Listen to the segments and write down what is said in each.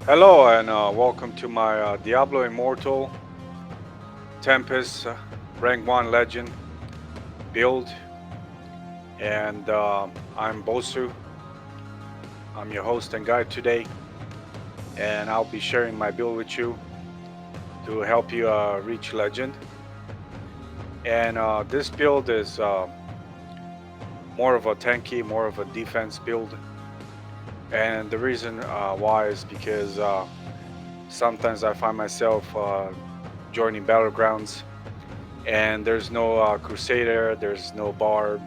Hello and welcome to my Diablo Immortal Tempest Rank 1 Legend build. And I'm Bosu. I'm your host and guide today. And I'll be sharing my build with you to help you reach Legend. And this build is more of a tanky, more of a defense build. And the reason why is because sometimes I find myself joining Battlegrounds and there's no Crusader, there's no Barb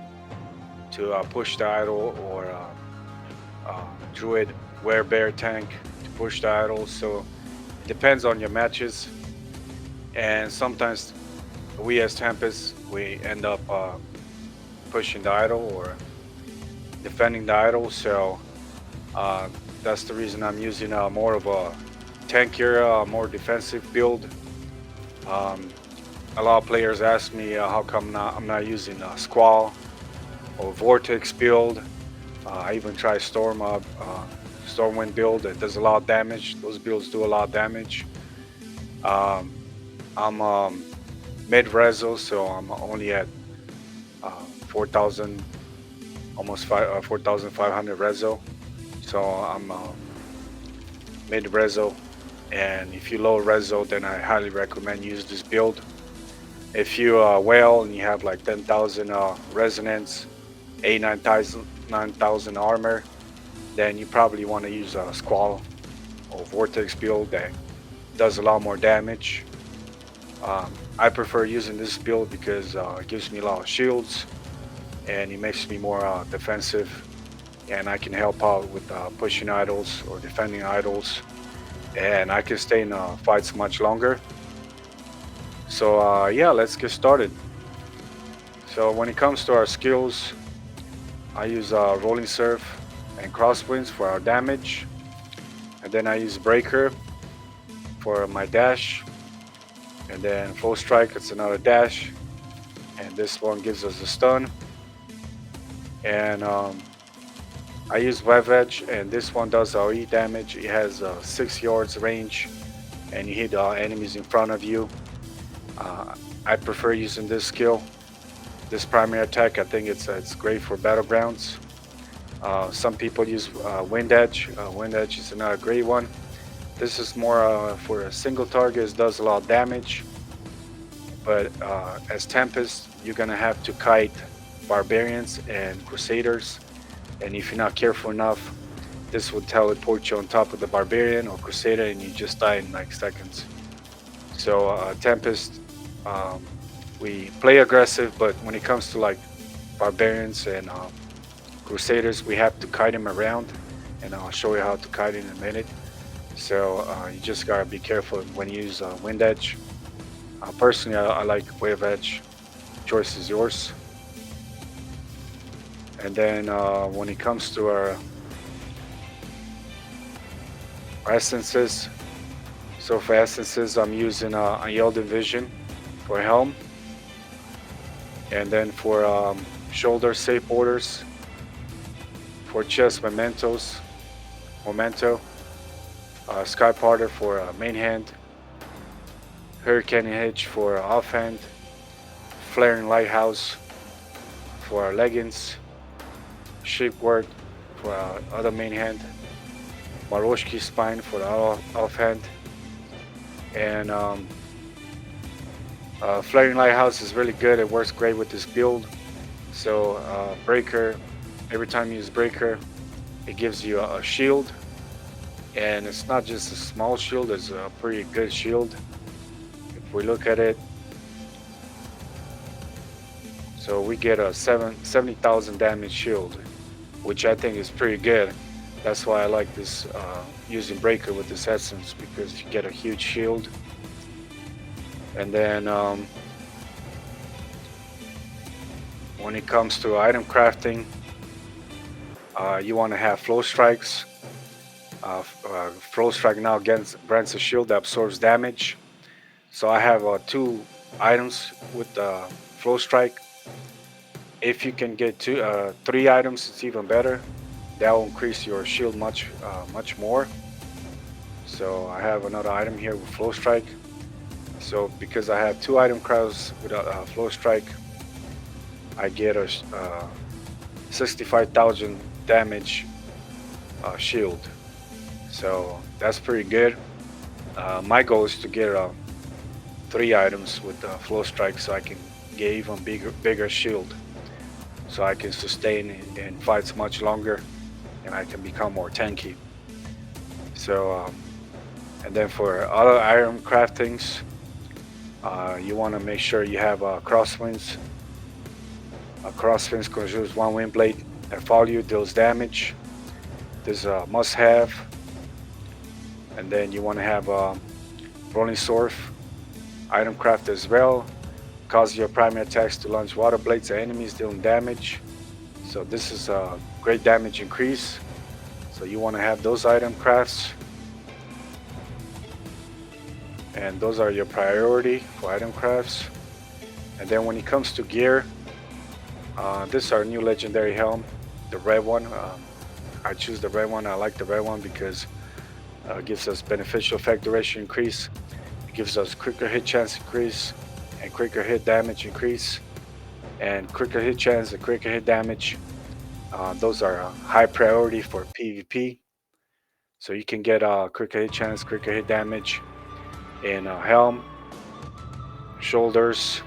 to push the idol or Druid Werebear tank to push the idol. So it depends on your matches, and sometimes we as Tempest we end up pushing the idol or defending the idol. So uh, that's the reason I'm using more of a tankier, more defensive build. Um, a lot of players ask me how come I'm not using Squall or Vortex build. I even try Stormwind build. It does a lot of damage. Those builds do a lot of damage. Um, I'm mid reso, so I'm only at 4,000, almost 4,500 reso. So I'm mid reso, and if you low reso, then I highly recommend use this build. If you whale and you have like 10,000 resonance, 9,000 armor, then you probably want to use a Squall or Vortex build that does a lot more damage. I prefer using this build because it gives me a lot of shields and it makes me more defensive, and I can help out with pushing idols or defending idols, and I can stay in fights much longer. So yeah, let's get started. So when it comes to our skills, I use Rolling Surf and Crosswinds for our damage, and then I use Breaker for my dash, and then Full Strike, it's another dash, and this one gives us a stun. And I use Web Edge, and this one does AoE damage. It has 6 yards range, and you hit enemies in front of you. I prefer using this skill, this primary attack. I think it's great for Battlegrounds. Some people use Wind Edge. Wind Edge is another great one. This is more for a single target. It does a lot of damage. But as Tempest, you're gonna have to kite Barbarians and Crusaders. And if you're not careful enough, this will teleport you on top of the Barbarian or Crusader, and you just die in like seconds. So Tempest, um, we play aggressive, but when it comes to like Barbarians and Crusaders, we have to kite them around, and I'll show you how to kite in a minute. So you just gotta be careful when you use Wind Edge. Personally, I like Wave Edge. Choice is yours. And then when it comes to our essences, so for essences, I'm using Unyielding Vision for helm, and then for shoulder safe orders, for chest memento, Sky Parter for main hand, Hurricane Hitch for offhand, Flaring Lighthouse for our leggings, Shipward for other main hand, Maroshki Spine for the offhand, and Flaring Lighthouse is really good. It works great with this build. So Breaker, every time you use Breaker, it gives you a shield, and it's not just a small shield, it's a pretty good shield. If we look at it, so we get a 70,000 damage shield, which I think is pretty good. That's why I like this using Breaker with this essence, because you get a huge shield. And then when it comes to item crafting, you want to have Flow Strikes. Flow Strike now grants a shield that absorbs damage. So I have 2 items with Flow Strike. If you can get 3 items, it's even better. That will increase your shield much more. So I have another item here with flow strike. So because I have 2 item crafts with flow strike, I get a 65,000 damage shield. So that's pretty good. My goal is to get 3 items with flow strike so I can get even bigger shield, so I can sustain in fights much longer and I can become more tanky. So and then for other item craftings, you want to make sure you have crosswinds. A crosswind conjures 1 wind blade that follow you, deals damage. This is a must-have. And then you want to have rolling sword item craft as well. Cause your primary attacks to launch water blades at enemies, dealing damage. So this is a great damage increase. So you want to have those item crafts. And those are your priority for item crafts. And then when it comes to gear, this is our new legendary helm, the red one. I choose the red one. I like the red one because it gives us beneficial effect duration increase. It gives us quicker hit chance increase and quicker hit damage increase. And quicker hit chance and quicker hit damage, those are high priority for PvP. So you can get quicker hit chance, quicker hit damage in helm, shoulders,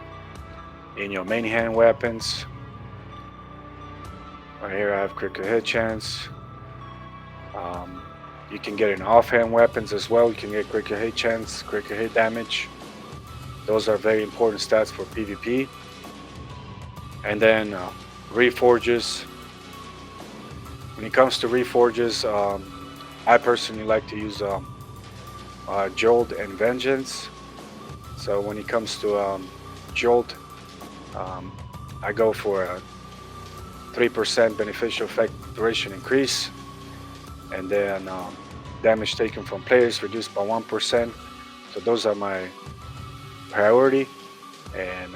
in your main hand weapons. Right here I have quicker hit chance. You can get in offhand weapons as well. You can get quicker hit chance, quicker hit damage. Those are very important stats for PvP. And then reforges. When it comes to reforges, I personally like to use Jolt and Vengeance. So when it comes to Jolt, I go for a 3% beneficial effect duration increase, and then damage taken from players reduced by 1%. So those are my priority. And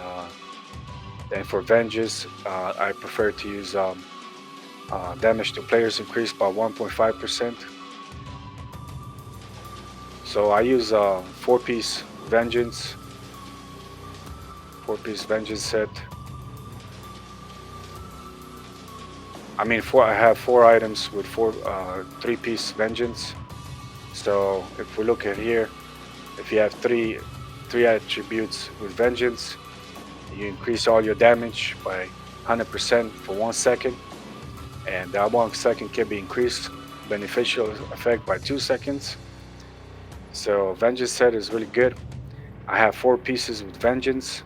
then for Vengeance, I prefer to use damage to players increased by 1.5%. So I use 4-piece Vengeance, 4-piece Vengeance set. I have 4 items with 3-piece Vengeance. So if we look at here, if you have three attributes with Vengeance, you increase all your damage by 100% for 1 second, and that 1 second can be increased beneficial effect by 2 seconds. So Vengeance set is really good. I have 4 pieces with Vengeance,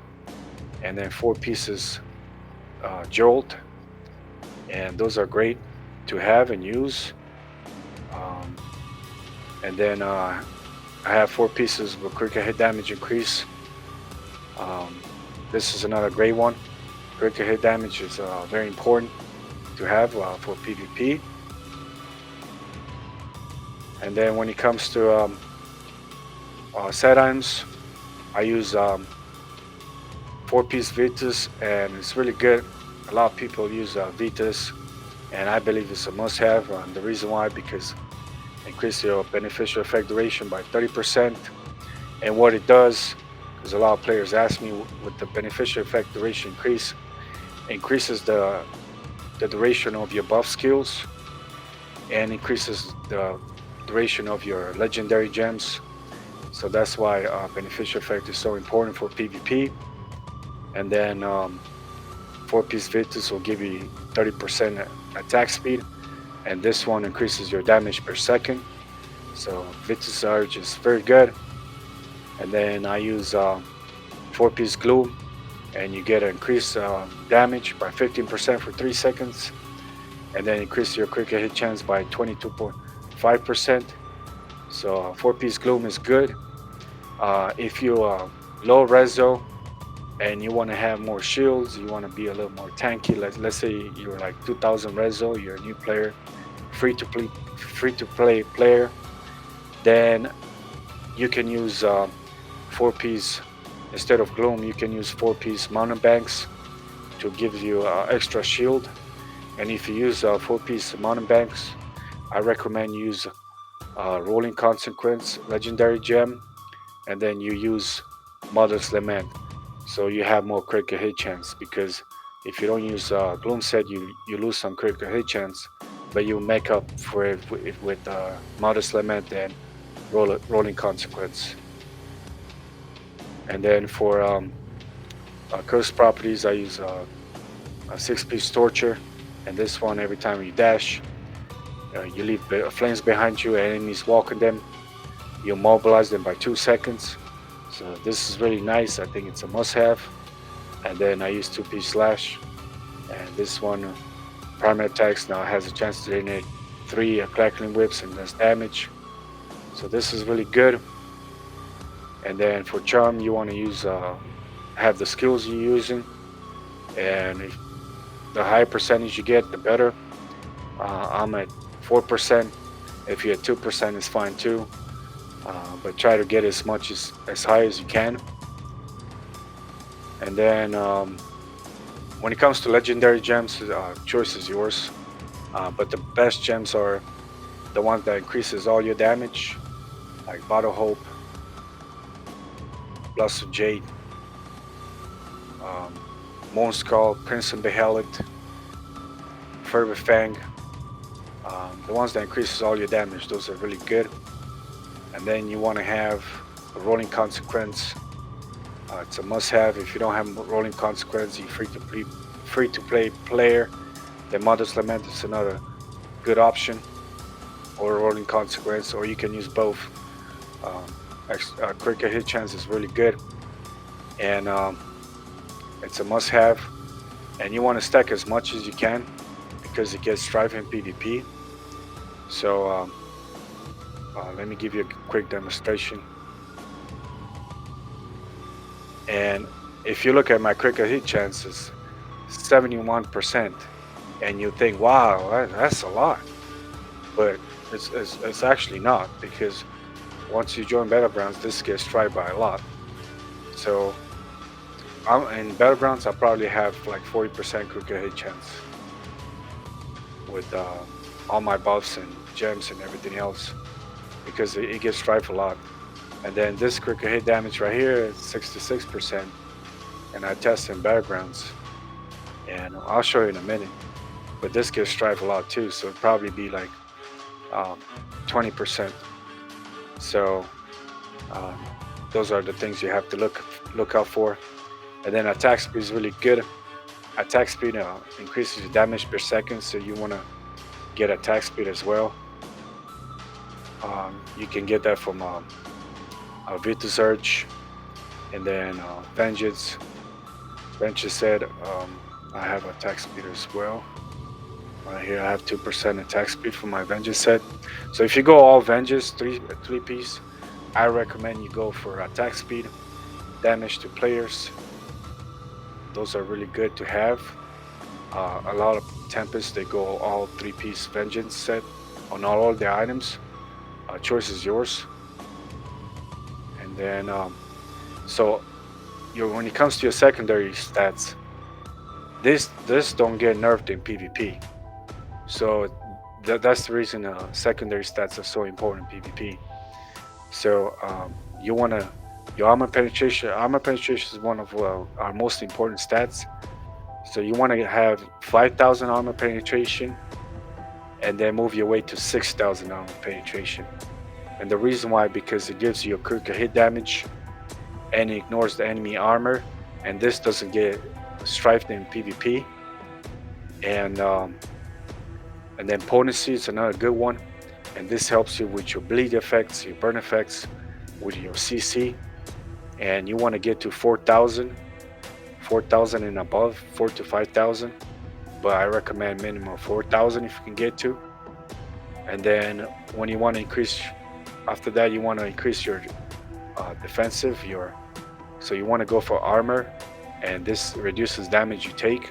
and then 4 pieces Jolt, and those are great to have and use. And then I have 4 pieces with quicker hit damage increase. This is another great one. Quicker hit damage is very important to have for PvP. And then when it comes to set items, I use 4-piece Vitus, and it's really good. A lot of people use Vitus, and I believe it's a must-have. The reason why, because it increases your beneficial effect duration by 30%. And what it does, because a lot of players ask me, with the beneficial effect duration increase, increases the duration of your buff skills and increases the duration of your legendary gems. So that's why beneficial effect is so important for PvP. And then 4-piece Vitus will give you 30% attack speed, and this one increases your damage per second. So Vitus Surge is very good. And then I use 4-piece Glue, and you get an increased damage by 15% for 3 seconds, and then increase your quicker hit chance by 22.5%. So 4-piece Gloom is good. If you low reso and you want to have more shields, you want to be a little more tanky, let's say you're like 2000 reso, you're a new player, free to play player, then you can use 4-piece. Instead of Gloom, you can use 4-piece Mountain Banks to give you extra shield. And if you use 4-piece Mountain Banks, I recommend you use rolling consequence legendary gem, and then you use Mother's Lament, so you have more critical hit chance. Because if you don't use Gloom set, you lose some critical hit chance, but you make up for it with Mother's Lament and rolling consequence. And then for curse properties, I use a 6-piece torture, and this one every time you dash, you leave flames behind you, enemies walk on them, you mobilize them by 2 seconds. So this is really nice. I think it's a must-have. And then I use 2-piece slash, and this one primary attacks now has a chance to detonate 3 crackling whips and less damage. So this is really good. And then for charm, you want to use have the skills you're using, and if the higher percentage you get, the better. I'm at 4%. If you're at 2%, it's fine too. But try to get as high as you can. And then when it comes to legendary gems, choice is yours. But the best gems are the ones that increases all your damage, like Bottle Hope, Blast of Jade, Moon Skull, Crimson Behelit, Fervor Fang. The ones that increases all your damage, those are really good. And then you want to have a rolling consequence. It's a must-have. If you don't have rolling consequence, you're free to play player, then Mother's Lament is another good option, or rolling consequence, or you can use both. Critical hit chance is really good, and it's a must-have. And you want to stack as much as you can because it gets strife in PvP. So let me give you a quick demonstration. And if you look at my critical hit chances, 71%, and you think, wow, that's a lot. But it's actually not, because once you join Battlegrounds, this gets tried by a lot. So in Battlegrounds, I probably have like 40% critical hit chance with all my buffs and gems and everything else, because it gets strife a lot. And then this critical hit damage right here is 66%, and I test in Battlegrounds, and I'll show you in a minute. But this gets strife a lot too, so it'd probably be like 20%. So those are the things you have to look out for. And then attack speed is really good. Attack speed increases your damage per second, so you want to get attack speed as well. You can get that from Virtus Urge, and then Vengeance. Vengeance said I have attack speed as well. Right here I have 2% attack speed for my Vengeance set. So if you go all Vengeance, three piece, I recommend you go for attack speed, damage to players. Those are really good to have. A lot of Tempest, they go all 3-piece Vengeance set on all the items. Choice is yours. And then so when it comes to your secondary stats, this don't get nerfed in PvP. So that's the reason secondary stats are so important in PvP. So you want to your armor penetration. Armor penetration is one of our most important stats. So you want to have 5,000 armor penetration, and then move your way to 6,000 armor penetration. And the reason why, because it gives you a critical hit damage, and it ignores the enemy armor, and this doesn't get strifed in PvP. And then potency is another good one, and this helps you with your bleed effects, your burn effects, with your CC. And you want to get to 4,000 and above, 4,000 to 5,000, but I recommend minimum 4,000 if you can get to. And then when you want to increase, after that you want to increase your defensive, so you want to go for armor, and this reduces damage you take.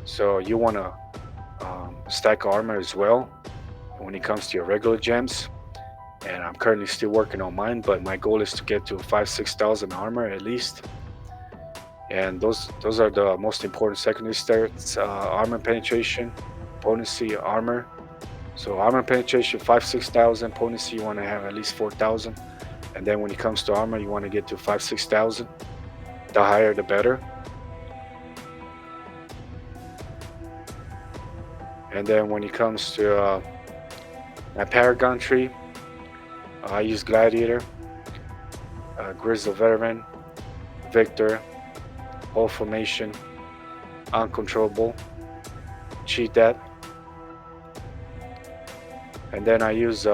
So you want to stack armor as well when it comes to your regular gems. And I'm currently still working on mine, but my goal is to get to 5,000-6,000 armor at least. And those are the most important secondary stats: armor penetration, potency, armor. So armor penetration 5,000-6,000. Potency you want to have at least 4,000. And then when it comes to armor, you want to get to 5,000-6,000. The higher, the better. And then when it comes to my Paragon tree, I use Gladiator, Grizzle Veteran, Victor, Whole Formation, Uncontrollable, Cheat That. And then I use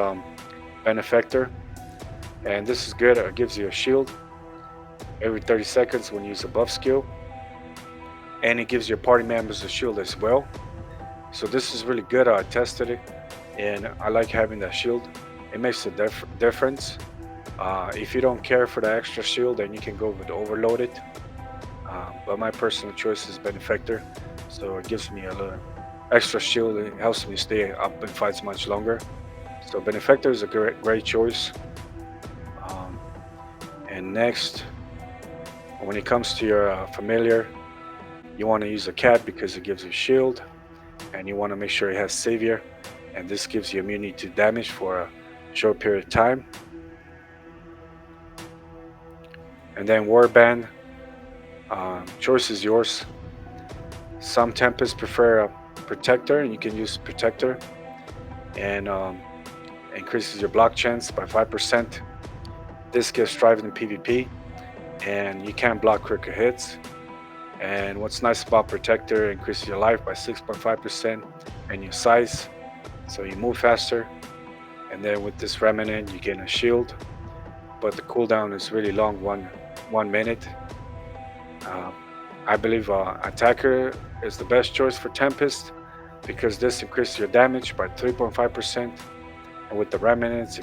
Benefactor, and this is good. It gives you a shield every 30 seconds when you use a buff skill, and it gives your party members a shield as well. So this is really good. I tested it, and I like having that shield. It makes a difference. If you don't care for the extra shield, then you can go with Overloaded. But my personal choice is Benefactor, so it gives me a little extra shield. It helps me stay up in fights much longer. So Benefactor is a great choice. And next, when it comes to your familiar, you want to use a cat because it gives you shield, and you want to make sure it has Savior, and this gives you immunity to damage for a short period of time. And then warband, choice is yours. Some Tempest prefer a protector, and you can use protector, and increases your block chance by 5%. This gives strive in PvP, and you can block quicker hits. And what's nice about protector, increases your life by 6.5% and your size, so you move faster. And then with this remnant, you gain a shield, but the cooldown is really long, one minute. I believe attacker is the best choice for Tempest because this increases your damage by 3.5%, and with the remnants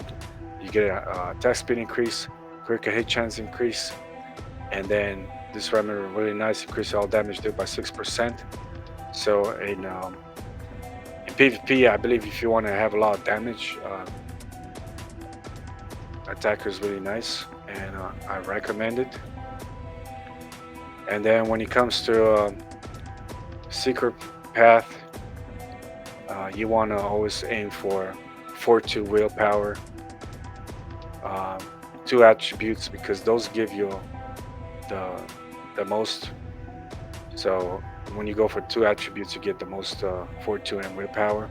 you get a attack speed increase, quicker hit chance increase, and then this remnant really nice, increase all damage dealt by 6%. So in PvP, I believe if you want to have a lot of damage, attacker is really nice, and I recommend it. And then when it comes to secret path, you want to always aim for 4-2 willpower, 2 attributes, because those give you the most. So when you go for 2 attributes, you get the most 4-2 and willpower.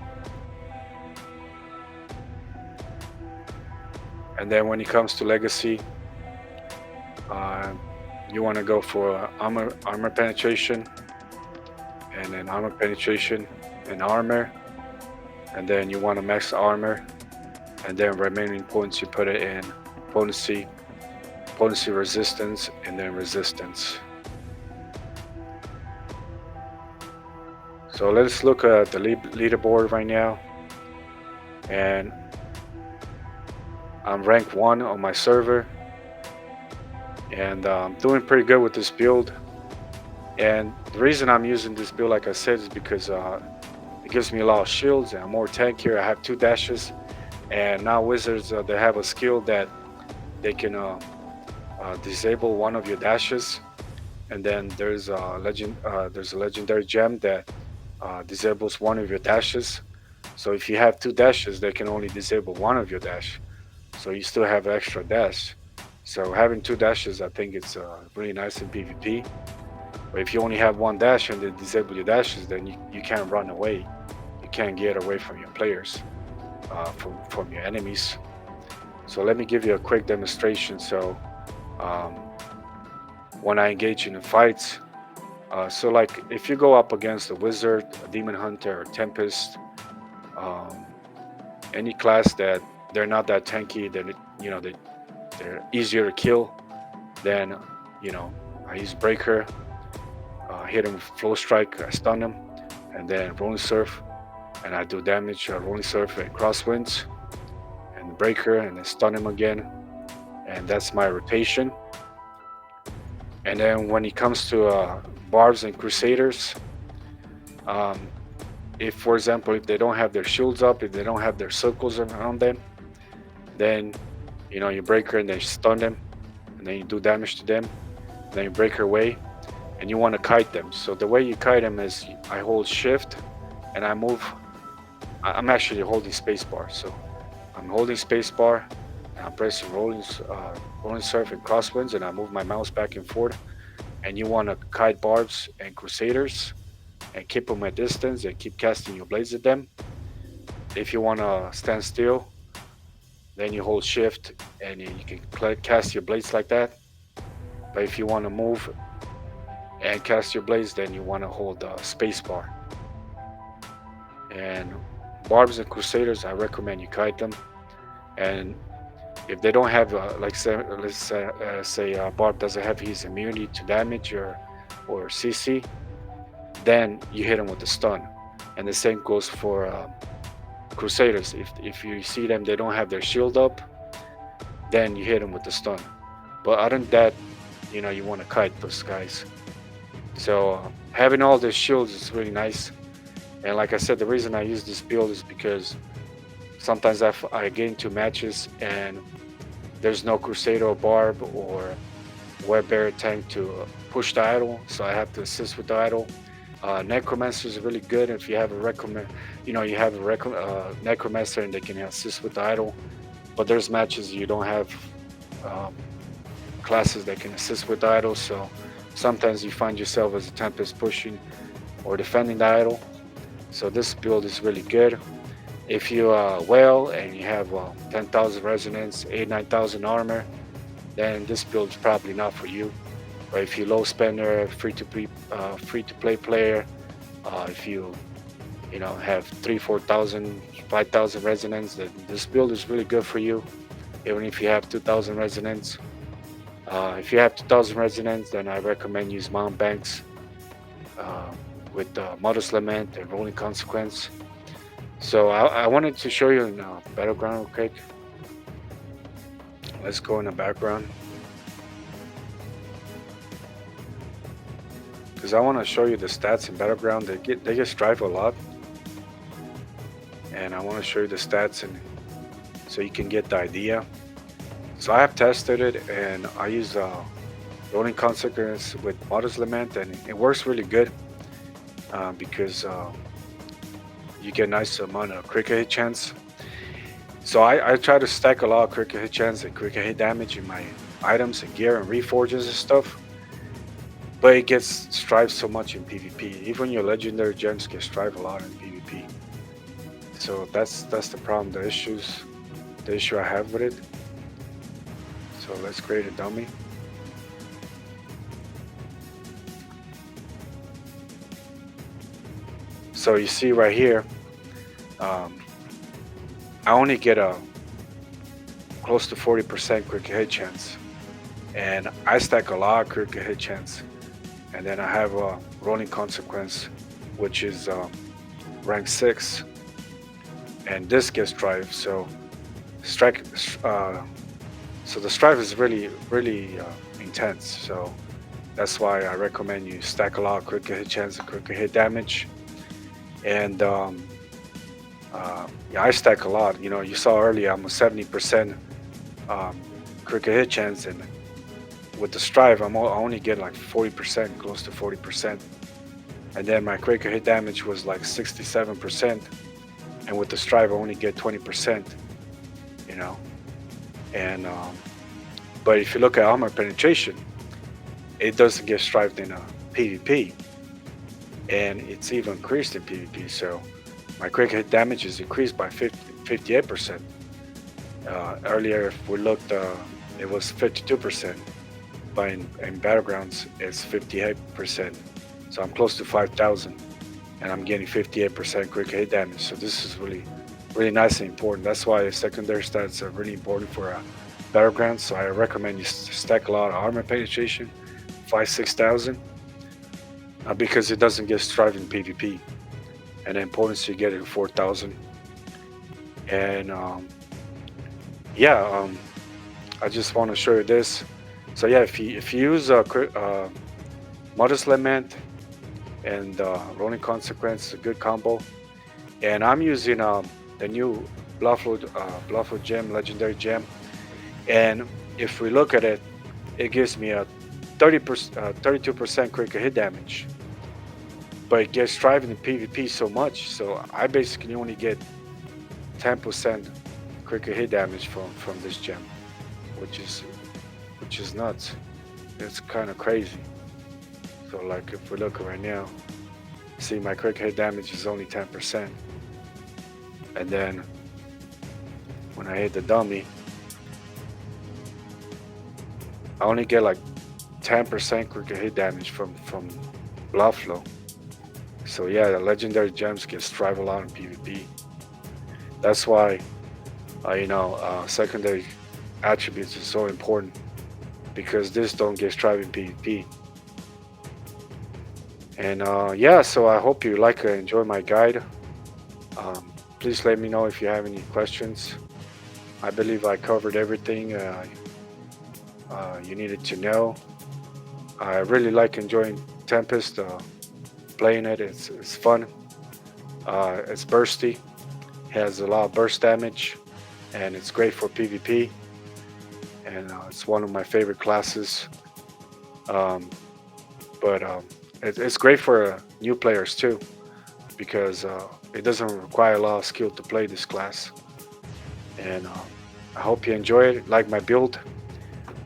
And then when it comes to legacy, you want to go for armor penetration, and then armor penetration and armor, and then you want to max armor, and then remaining points you put it in potency, resistance, and then resistance. So let's look at the leaderboard right now, and I'm rank 1 on my server, and I'm doing pretty good with this build. And the reason I'm using this build, like I said, is because it gives me a lot of shields and I'm more tankier. I have 2 dashes, and now wizards they have a skill that they can disable one of your dashes, and then there's a legendary gem that disables one of your dashes. So if you have 2 dashes, they can only disable one of your dash, so you still have extra dash. So having 2 dashes, I think it's really nice in PvP. But if you only have 1 dash and they disable your dashes, then you can't run away. You can't get away from your players, from your enemies. So let me give you a quick demonstration. So when I engage in the fights, so like if you go up against a wizard, a demon hunter, or tempest, any class that they're not that tanky, that they're easier to kill, then I use breaker, hit him with flow strike, I stun him, and then rolling surf, and I do damage, rolling surf and crosswinds, and breaker, and then stun him again, and that's my rotation. And then when it comes to barbs and crusaders, if for example, if they don't have their shields up, if they don't have their circles around them, then you breaker and then stun them, and then you do damage to them, and then you break her away, and you want to kite them. So the way you kite them is I hold shift and I move I'm actually holding spacebar. So I'm holding spacebar, and I'm pressing rolling surf and crosswinds, and I move my mouse back and forth. And you want to kite barbs and crusaders and keep them at distance and keep casting your blades at them. If you want to stand still, then you hold shift and you can cast your blades like that. But if you want to move and cast your blades, then you want to hold spacebar. And barbs and crusaders, I recommend you kite them. And if they don't have, like say barb doesn't have his immunity to damage or CC, then you hit them with the stun. And the same goes for crusaders. If you see them, they don't have their shield up, then you hit them with the stun. But other than that, you want to kite those guys. So having all these shields is really nice. And like I said, the reason I use this build is because sometimes I get into matches and there's no crusader or barb or web bearer tank to push the idol, so I have to assist with the idol. Necromancer is really good if you have a necromancer and they can assist with the idol. But there's matches you don't have um, classes that can assist with the idol, so sometimes you find yourself as a Tempest pushing or defending the idol. So this build is really good. If you whale and you have 10,000 resonance, 9,000 armor, then this build is probably not for you. But if you low spender, free to play player, if you have 3, 4,000, 5,000 resonance, then this build is really good for you. Even if you have 2,000 resonance, if you have 2,000 resonance, then I recommend use Mount Banks uh, with Modest Lament and Rolling Consequence. So I wanted to show you in Battleground real quick. Let's go in the background. Because I want to show you the stats in Battleground. They get strive a lot. And I want to show you the stats and so you can get the idea. So I have tested it and I use Rolling Consequence with Modest Lament and it works really good because you get a nice amount of critical hit chance. So I try to stack a lot of critical hit chance and critical hit damage in my items and gear and reforges and stuff. But it gets strive so much in PvP. Even your legendary gems get strive a lot in PvP. So that's the problem, the issue I have with it. So let's create a dummy. So you see right here, I only get a close to 40% critical hit chance, and I stack a lot of critical hit chance, and then I have a Rolling Consequence, which is rank 6, and this gets strive. So so the strive is really intense. So that's why I recommend you stack a lot of critical hit chance and critical hit damage. And yeah, I stack a lot. You saw earlier I'm a 70% critical hit chance, and with the strive I only get like 40%, close to 40%. And then my critical hit damage was like 67%, and with the strive I only get 20%. And but if you look at armor penetration, it doesn't get strived in a PvP, and it's even increased in PvP. So my critical hit damage is increased by 58%. Earlier, if we looked, it was 52%, but in Battlegrounds, it's 58%. So I'm close to 5,000, and I'm getting 58% critical hit damage. So this is really nice and important. That's why secondary stats are really important for Battlegrounds. So I recommend you stack a lot of armor penetration, 5,000-6,000. Because it doesn't get strive in PvP, and the importance you get it 4,000. And yeah, I just want to show you this. So yeah, if you use Modest Lament and Rolling Consequence, a good combo. And I'm using the new Bluffload gem, legendary gem. And if we look at it, it gives me a 32% critical hit damage. but it gets thriving in PvP so much. So I basically only get 10% quicker hit damage from this gem, which is which is nuts. It's kind of crazy. So like if we look right now, see my quick hit damage is only 10%, and then when I hit the dummy, I only get like 10% quicker hit damage from blood flow. So yeah, the legendary gems can thrive a lot in PvP. That's why secondary attributes is so important, because this don't get thrive in PvP. And yeah, so I hope you like and enjoy my guide. Please let me know if you have any questions. I believe I covered everything you needed to know. I really like enjoying Tempest, playing it. It's fun. It's bursty, has a lot of burst damage, and it's great for PvP. And it's one of my favorite classes. Um, but it's great for new players too, because it doesn't require a lot of skill to play this class. And I hope you enjoy it, like my build,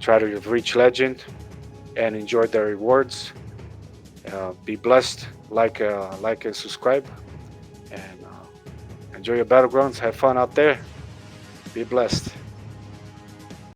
try to reach legend, and enjoy the rewards. Be blessed, like and subscribe, and enjoy your battlegrounds. Have fun out there. Be blessed.